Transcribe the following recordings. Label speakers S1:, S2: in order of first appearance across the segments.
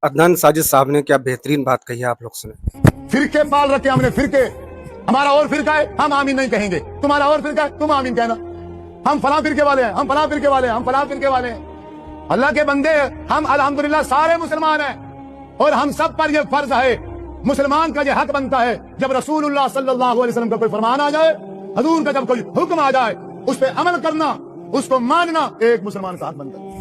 S1: अदनान साजिद साहब ने क्या बेहतरीन बात कही है, आप लोग सुने।
S2: फिरके पाल रखे हमने, फिरके। हमारा और फिरका है, हम आमीन नहीं कहेंगे। तुम्हारा और फिरका है, तुम आमीन कहना। हम फलां फिरके वाले हैं, हम फलां फिरके वाले हैं, हम फलां फिरके वाले हैं। अल्लाह के बंदे, हम अल्हम्दुलिल्लाह सारे मुसलमान हैं और हम सब पर यह फर्ज है, मुसलमान का यह हक बनता है, जब रसूलुल्लाह सल्लल्लाहु अलैहि वसल्लम का कोई फरमान आ जाए, हजूर का जब कोई हुक्म आ जाए, उस पर अमल करना, उसको मानना एक मुसलमान का हक बनता है।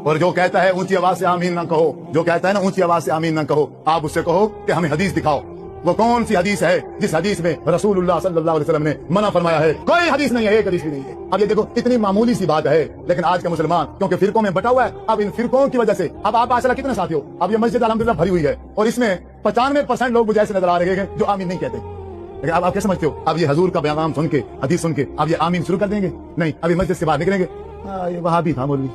S2: और जो कहता है ऊंची आवाज से आमीन ना कहो, जो कहता है ना ऊंची आवाज से आमीन ना कहो, आप उससे कहो कि हमें हदीस दिखाओ। वो कौन सी हदीस है जिस हदीस में रसूलुल्लाह सल्लल्लाहु अलैहि वसल्लम ने मना फरमाया है? कोई हदीस नहीं है, एक हदीस भी नहीं है। अब ये देखो, इतनी मामूली सी बात है, लेकिन आज का मुसलमान क्योंकि फिरकों में बटा हुआ है, अब इन फिरकों की वजह से, अब आप माशाल्लाह कितने साथी हो, अब ये मस्जिद अल्हम्दुलिल्लाह भरी हुई है और इसमें 95% लोग मुझे ऐसे नजर आ रहे हैं जो आमीन नहीं कहते। लेकिन अब आप क्या समझते हो, अब ये हजूर का पैगाम सुन के, हदीस सुन के, अब ये आमीन शुरू कर देंगे? नहीं, अभी मस्जिद से बाहर निकलेंगे, ये वहाबी था मौलवी,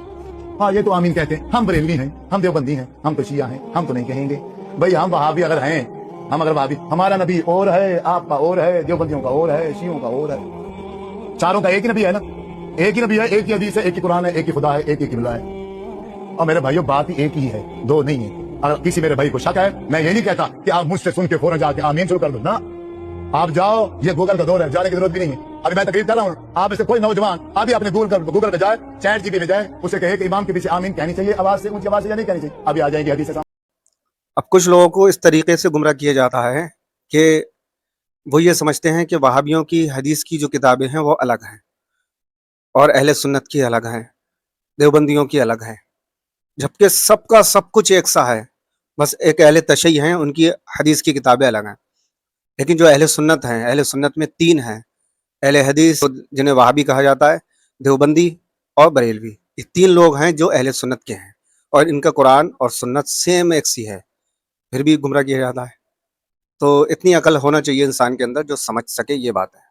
S2: हाँ ये तो आमीन कहते हैं, हम बरेलवी हैं, हम देवबंदी हैं, हम तो शिया हैं, हम तो नहीं कहेंगे। भाई हम वहाबी अगर हैं, हम अगर वहाबी, हमारा नबी और है, आपका और है, देवबंदियों का और है, शियों का और है। चारों का एक ही नबी है ना, एक ही नबी है, एक ही हदीस है, एक ही कुरान है, एक ही खुदा है, एक ही किबला है। और मेरे भाइयों बात ही एक ही है, दो नहीं है। अगर किसी मेरे भाई को शक है, मैं ये नहीं कहता कि आप मुझसे सुन के फौरन जाके आमीन शुरू कर दो ना। आप जाओ, ये गूगल का दौर है, जाने की जरूरत भी नहीं है। अभी मैं तकरीर कर रहा हूँ, आप इससे कोई नौजवान अभी अपने गूगल पे जाए, चैट जीपीटी में जाए, उसे कहे कि इमाम के पीछे आमीन कहनी चाहिए आवाज से, ऊंची आवाज से या नहीं कहनी चाहिए, अभी आ जाएंगे हदीस से।
S1: अब कुछ लोगों को इस तरीके से गुमराह किया जाता है कि वो ये समझते हैं कि वहाबियों की हदीस की जो किताबें हैं वो अलग हैं और अहले सुन्नत की अलग हैं, देवबंदियों की अलग हैं, जबकि सबका सब कुछ एक सा है। बस एक अहले तशय्युह हैं, उनकी हदीस की किताबें अलग हैं। लेकिन जो अहले सुन्नत हैं, अहले सुन्नत में तीन हैं, अहले हदीस जिन्हें वहाबी कहा जाता है, देवबंदी और बरेलवी। ये तीन लोग हैं जो अहले सुन्नत के हैं और इनका कुरान और सुन्नत सेम एक सी है, फिर भी गुमराह किया जाता है। तो इतनी अकल होना चाहिए इंसान के अंदर जो समझ सके, ये बात है।